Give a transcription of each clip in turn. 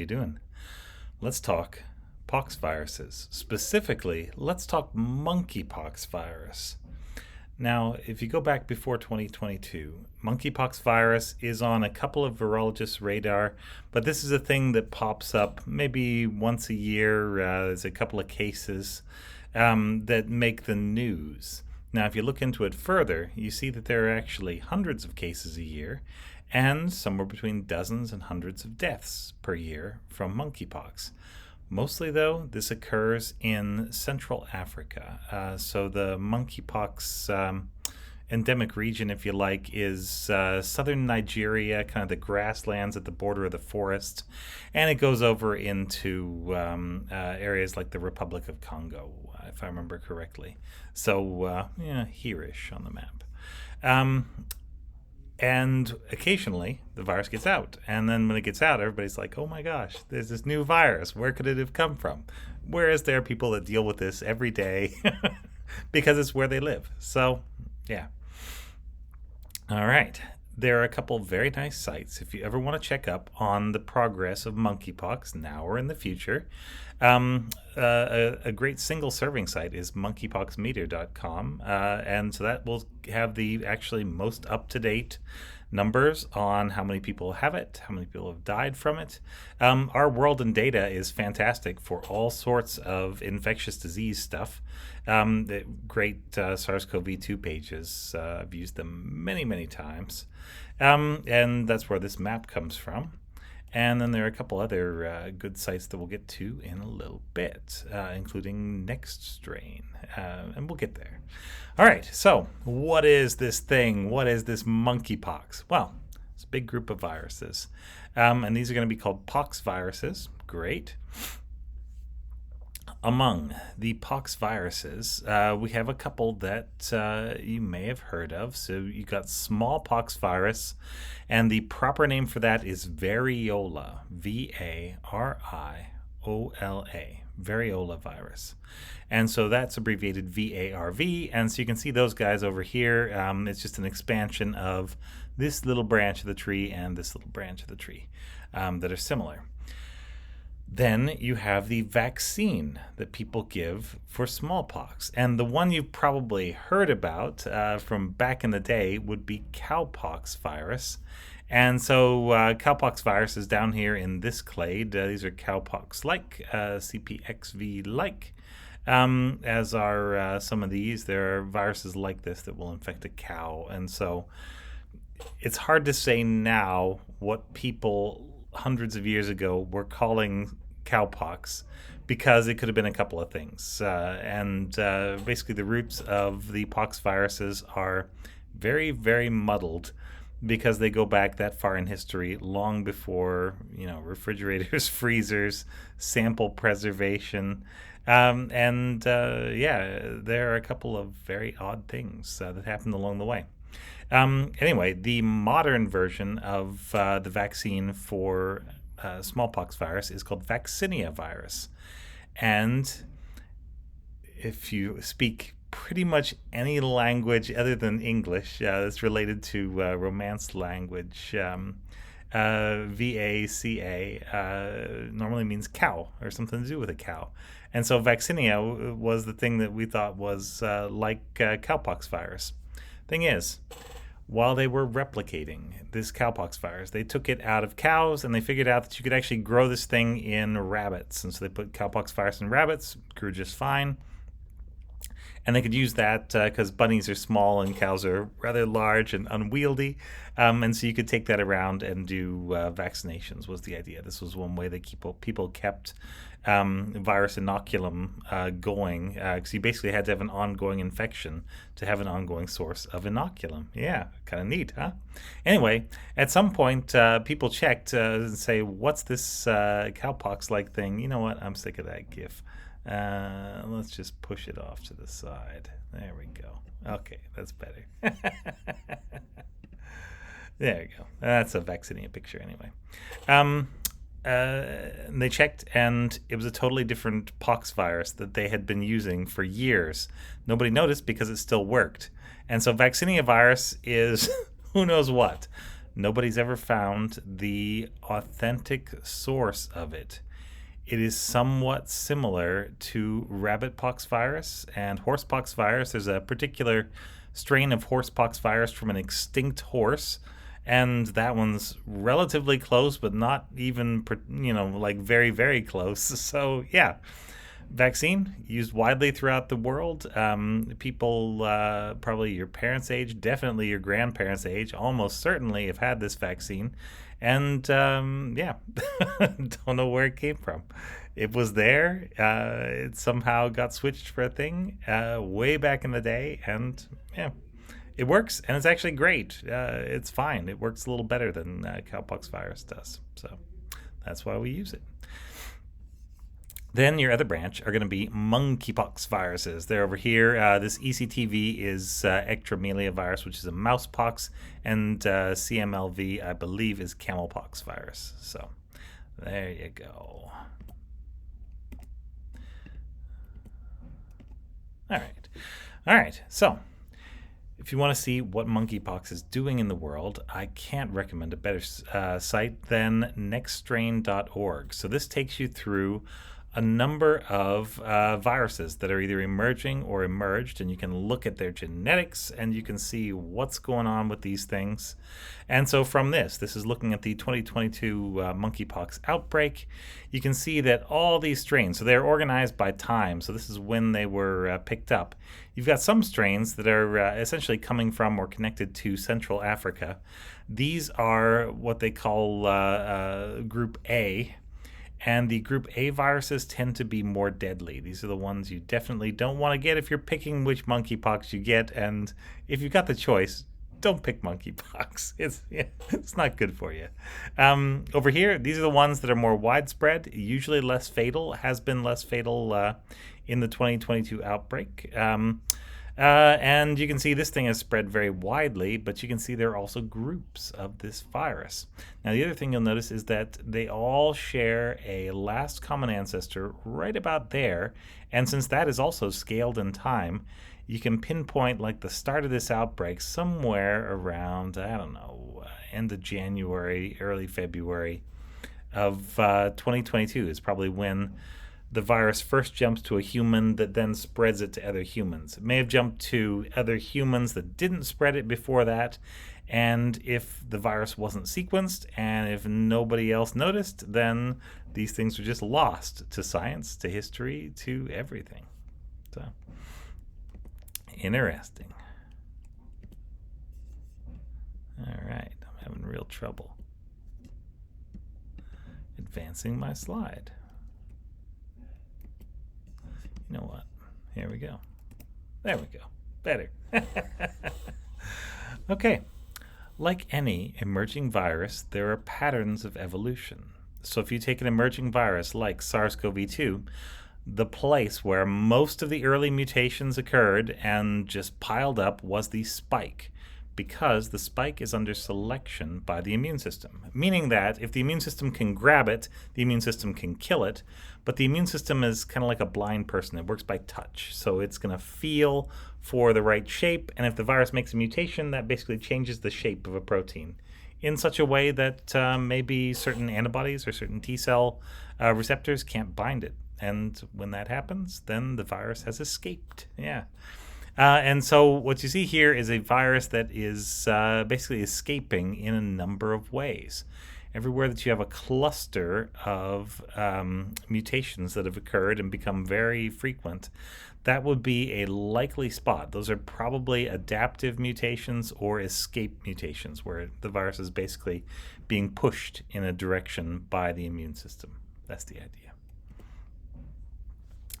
You doing? Let's talk pox viruses. Specifically, let's talk monkeypox virus. Now, if you go back before 2022, monkeypox virus is on a couple of virologists' radar, but this is a thing that pops up maybe once a year. There's a couple of cases that make the news. Now, if you look into it further, you see that there are actually hundreds of cases a year and somewhere between dozens and hundreds of deaths per year from monkeypox. Mostly, though, this occurs in Central Africa. So the monkeypox endemic region, if you like, is southern Nigeria, kind of the grasslands at the border of the forest, and it goes over into areas like the Republic of Congo, if I remember correctly. So, here-ish on the map. And occasionally, the virus gets out. And then when it gets out, everybody's like, oh my gosh, there's this new virus. Where could it have come from? Whereas there are people that deal with this every day because it's where they live. So, yeah. All right. There are a couple very nice sites if you ever want to check up on the progress of monkeypox now or in the future. A great single serving site is monkeypoxmeter.com, and so that will have the actually most up-to-date numbers on how many people have it, how many people have died from it. Our World in Data is fantastic for all sorts of infectious disease stuff. The great SARS-CoV-2 pages. I've used them many, many times. And that's where this map comes from. And then there are a couple other good sites that we'll get to in a little bit, including Next Strain, and we'll get there. All right, so what is this thing? What is this monkeypox? Well, it's a big group of viruses, and these are going to be called pox viruses. Great. Among the pox viruses, we have a couple that you may have heard of. So you got smallpox virus, and the proper name for that is variola, variola, variola virus. And so that's abbreviated VARV, and so you can see those guys over here. It's just an expansion of this little branch of the tree and this little branch of the tree that are similar. Then you have the vaccine that people give for smallpox. And the one you've probably heard about from back in the day would be cowpox virus. And so cowpox virus is down here in this clade. These are cowpox-like, CPXV-like. As are some of these. There are viruses like this that will infect a cow. And so it's hard to say now what people hundreds of years ago were calling cowpox, because it could have been a couple of things. And basically the roots of the pox viruses are very, very muddled because they go back that far in history, long before, refrigerators, freezers, sample preservation. There are a couple of very odd things that happened along the way. Anyway, the modern version of the vaccine for smallpox virus is called vaccinia virus. And if you speak pretty much any language other than English that's related to Romance language, VACA normally means cow or something to do with a cow. And so vaccinia was the thing that we thought was like cowpox virus. Thing is, while they were replicating this cowpox virus, they took it out of cows and they figured out that you could actually grow this thing in rabbits. And so they put cowpox virus in rabbits, grew just fine. And they could use that because bunnies are small and cows are rather large and unwieldy. And so you could take that around and do vaccinations was the idea. This was one way that people kept virus inoculum going, because you basically had to have an ongoing infection to have an ongoing source of inoculum. Yeah, kind of neat, huh? Anyway, at some point, people checked and say, what's this cowpox-like thing? You know what? I'm sick of that GIF. Let's just push it off to the side. There we go. Okay, that's better. There you go. That's a vaccinia picture anyway. They checked, and it was a totally different pox virus that they had been using for years. Nobody noticed because it still worked. And so vaccinia virus is who knows what. Nobody's ever found the authentic source of it. It is somewhat similar to rabbit pox virus and horse pox virus. There's a particular strain of horse pox virus from an extinct horse, and that one's relatively close, but not even, like very, very close. So, yeah. Vaccine used widely throughout the world. People, probably your parents' age, definitely your grandparents' age, almost certainly have had this vaccine. And yeah, don't know where it came from. It was there. It somehow got switched for a thing way back in the day. And yeah, it works. And it's actually great. It's fine. It works a little better than cowpox virus does. So that's why we use it. Then your other branch are going to be monkeypox viruses. They're over here. This ECTV is ectromelia virus, which is a mouse pox, and CMLV, I believe, is camelpox virus. So there you go. All right. So if you want to see what monkeypox is doing in the world, I can't recommend a better site than nextstrain.org. So this takes you through a number of viruses that are either emerging or emerged, and you can look at their genetics and you can see what's going on with these things. And so from this is looking at the 2022 monkeypox outbreak. You can see that all these strains, so they're organized by time, so this is when they were picked up. You've got some strains that are essentially coming from or connected to Central Africa. These are what they call Group A. And the Group A viruses tend to be more deadly. These are the ones you definitely don't want to get if you're picking which monkeypox you get. And if you've got the choice, don't pick monkeypox. It's not good for you. Over here, these are the ones that are more widespread, usually less fatal, has been less fatal in the 2022 outbreak. And you can see this thing has spread very widely, but you can see there are also groups of this virus. Now, the other thing you'll notice is that they all share a last common ancestor right about there. And since that is also scaled in time, you can pinpoint like the start of this outbreak somewhere around, I don't know, end of January, early February of 2022 is probably when the virus first jumps to a human that then spreads it to other humans. It may have jumped to other humans that didn't spread it before that, and if the virus wasn't sequenced and if nobody else noticed, then these things are just lost to science, to history, to everything. So, interesting. All right, I'm having real trouble advancing my slide. You know what? Here we go. There we go. Better. Okay. Like any emerging virus, there are patterns of evolution. So if you take an emerging virus like SARS-CoV-2, the place where most of the early mutations occurred and just piled up was the spike, because the spike is under selection by the immune system, meaning that if the immune system can grab it, the immune system can kill it, but the immune system is kind of like a blind person. It works by touch, so it's going to feel for the right shape, and if the virus makes a mutation, that basically changes the shape of a protein in such a way that maybe certain antibodies or certain T-cell receptors can't bind it. And when that happens, then the virus has escaped. Yeah. And so what you see here is a virus that is basically escaping in a number of ways. Everywhere that you have a cluster of mutations that have occurred and become very frequent, that would be a likely spot. Those are probably adaptive mutations or escape mutations, where the virus is basically being pushed in a direction by the immune system. That's the idea.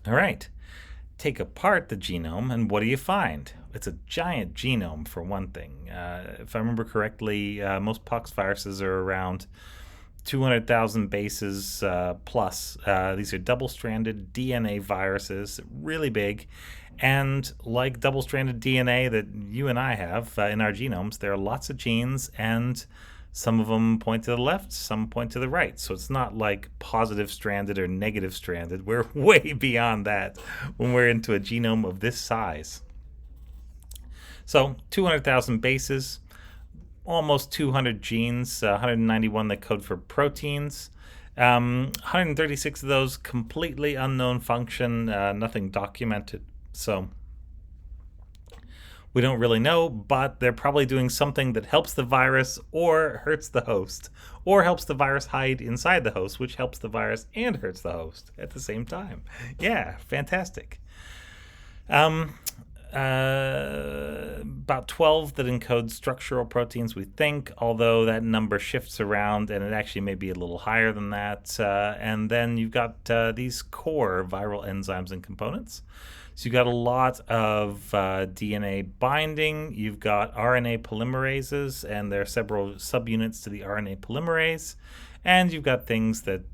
All right. Take apart the genome, and what do you find? It's a giant genome, for one thing. If I remember correctly, most pox viruses are around 200,000 bases plus. These are double-stranded DNA viruses, really big. And like double-stranded DNA that you and I have in our genomes, there are lots of genes, and some of them point to the left, some point to the right. So it's not like positive stranded or negative stranded. We're way beyond that when we're into a genome of this size. So 200,000 bases, almost 200 genes, 191 that code for proteins. 136 of those completely unknown function, nothing documented. So we don't really know, but they're probably doing something that helps the virus or hurts the host, or helps the virus hide inside the host, which helps the virus and hurts the host at the same time. Yeah, fantastic. About 12 that encode structural proteins, we think, although that number shifts around and it actually may be a little higher than that. And then you've got these core viral enzymes and components. So you've got a lot of DNA binding. You've got RNA polymerases, and there are several subunits to the RNA polymerase. And you've got things that,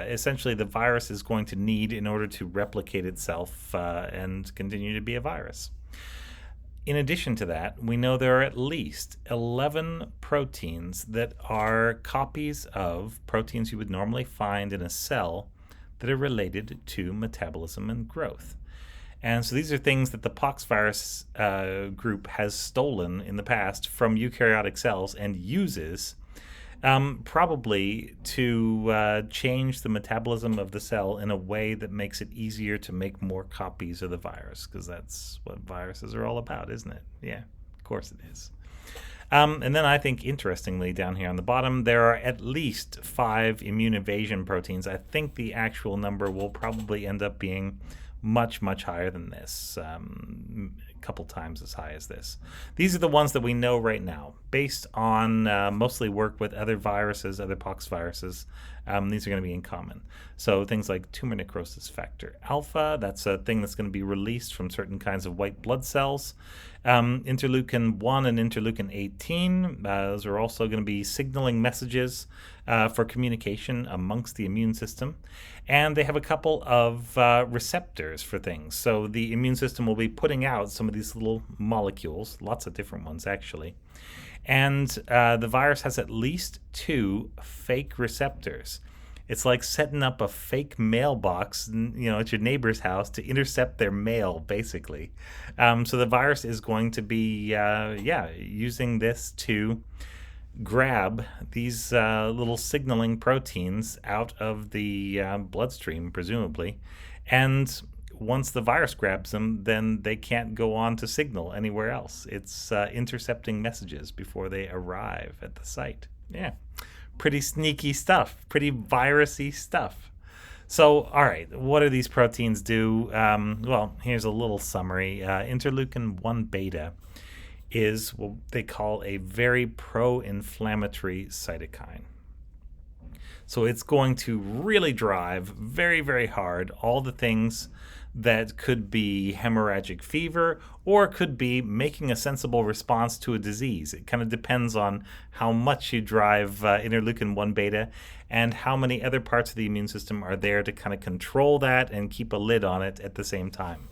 essentially the virus is going to need in order to replicate itself and continue to be a virus. In addition to that, we know there are at least 11 proteins that are copies of proteins you would normally find in a cell that are related to metabolism and growth. And so these are things that the poxvirus group has stolen in the past from eukaryotic cells and uses probably to change the metabolism of the cell in a way that makes it easier to make more copies of the virus, because that's what viruses are all about, isn't it? Yeah, of course it is. And then I think, interestingly, down here on the bottom, there are at least 5 immune evasion proteins. I think the actual number will probably end up being much, much higher than this, a couple times as high as this. These are the ones that we know right now, based on mostly work with other viruses, other poxviruses. These are going to be in common. So things like tumor necrosis factor alpha, that's a thing that's going to be released from certain kinds of white blood cells. Interleukin 1 and interleukin 18, those are also going to be signaling messages for communication amongst the immune system. And they have a couple of receptors for things. So the immune system will be putting out some of these little molecules, lots of different ones actually. And the virus has at least 2 fake receptors. It's like setting up a fake mailbox, at your neighbor's house to intercept their mail, basically. So the virus is going to be, using this to grab these little signaling proteins out of the bloodstream, presumably. And once the virus grabs them, then they can't go on to signal anywhere else. It's intercepting messages before they arrive at the site. Yeah, pretty sneaky stuff, pretty virusy stuff. So, all right, what do these proteins do? Well, here's a little summary. Interleukin 1 beta is what they call a very pro-inflammatory cytokine. So it's going to really drive very, very hard all the things that could be hemorrhagic fever or could be making a sensible response to a disease. It kind of depends on how much you drive interleukin 1 beta and how many other parts of the immune system are there to kind of control that and keep a lid on it at the same time.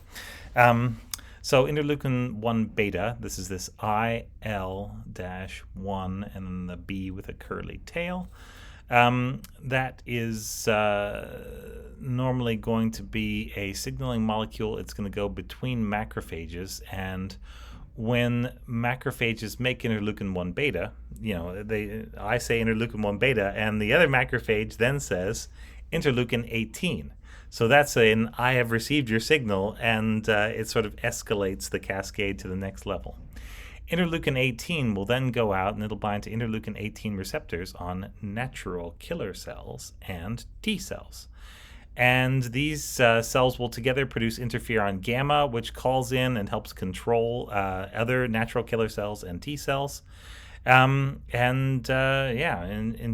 So interleukin 1 beta, this is this IL-1 and then the B with a curly tail. That is normally going to be a signaling molecule. It's going to go between macrophages, and when macrophages make interleukin 1 beta, I say interleukin 1 beta, and the other macrophage then says interleukin 18. So that's I have received your signal, and it sort of escalates the cascade to the next level. Interleukin 18 will then go out and it'll bind to interleukin 18 receptors on natural killer cells and T cells. And these cells will together produce interferon gamma, which calls in and helps control other natural killer cells and T cells. In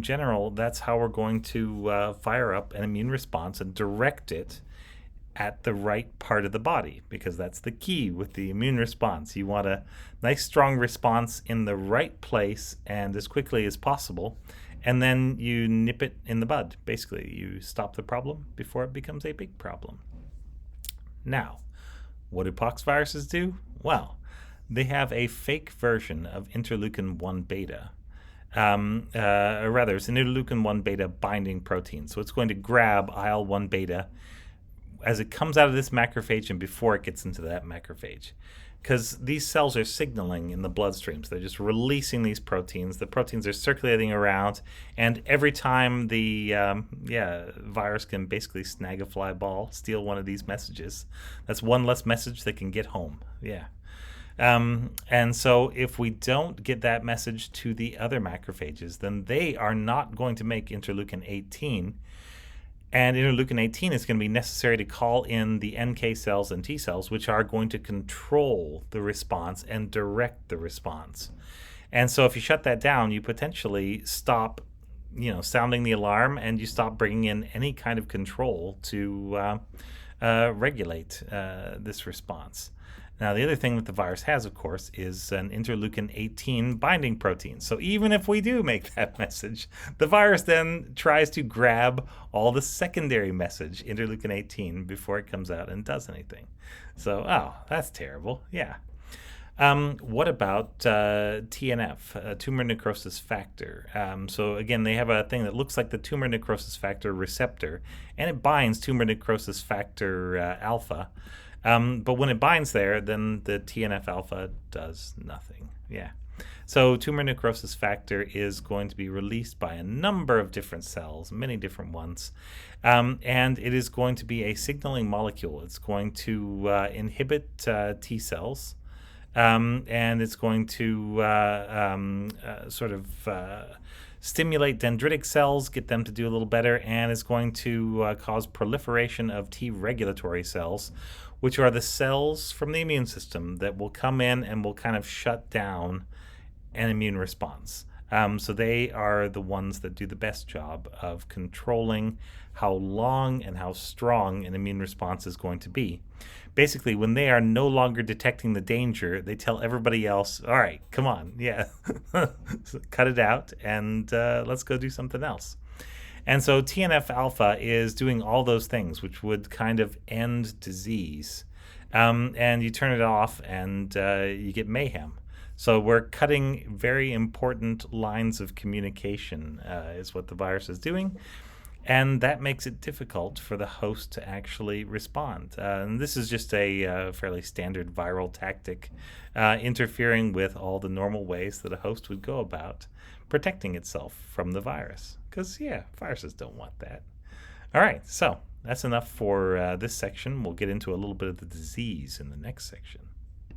general, that's how we're going to fire up an immune response and direct it at the right part of the body, because that's the key with the immune response. You want a nice strong response in the right place and as quickly as possible, and then you nip it in the bud. Basically, you stop the problem before it becomes a big problem. Now, what do poxviruses do? Well, they have a fake version of interleukin 1 beta. Or rather, it's an interleukin 1 beta binding protein. So it's going to grab IL-1 beta as it comes out of this macrophage and before it gets into that macrophage. because these cells are signaling in the bloodstream. So they're just releasing these proteins. The proteins are circulating around, and every time the virus can basically snag a fly ball, steal one of these messages. That's one less message that can get home. Yeah. And so if we don't get that message to the other macrophages, then they are not going to make interleukin 18. And interleukin 18 is going to be necessary to call in the NK cells and T cells, which are going to control the response and direct the response. And so if you shut that down, you potentially stop, sounding the alarm, and you stop bringing in any kind of control to regulate this response. Now, the other thing that the virus has, of course, is an interleukin 18 binding protein. So even if we do make that message, the virus then tries to grab all the secondary message, interleukin 18, before it comes out and does anything. So, that's terrible. Yeah. What about TNF, tumor necrosis factor? So again, they have a thing that looks like the tumor necrosis factor receptor, and it binds tumor necrosis factor alpha. But when it binds there, then the TNF alpha does nothing. Yeah. So tumor necrosis factor is going to be released by a number of different cells, many different ones. And it is going to be a signaling molecule. It's going to inhibit T cells. And it's going to stimulate dendritic cells, get them to do a little better, and it's going to cause proliferation of T regulatory cells, which are the cells from the immune system that will come in and will kind of shut down an immune response. So they are the ones that do the best job of controlling how long and how strong an immune response is going to be. Basically, when they are no longer detecting the danger, they tell everybody else, all right, come on, cut it out, and let's go do something else. And so TNF alpha is doing all those things, which would kind of end disease. And you turn it off, and you get mayhem. So we're cutting very important lines of communication, is what the virus is doing. And that makes it difficult for the host to actually respond. And this is just a fairly standard viral tactic, interfering with all the normal ways that a host would go about protecting itself from the virus. Because, viruses don't want that. All right, so that's enough for this section. We'll get into a little bit of the disease in the next section.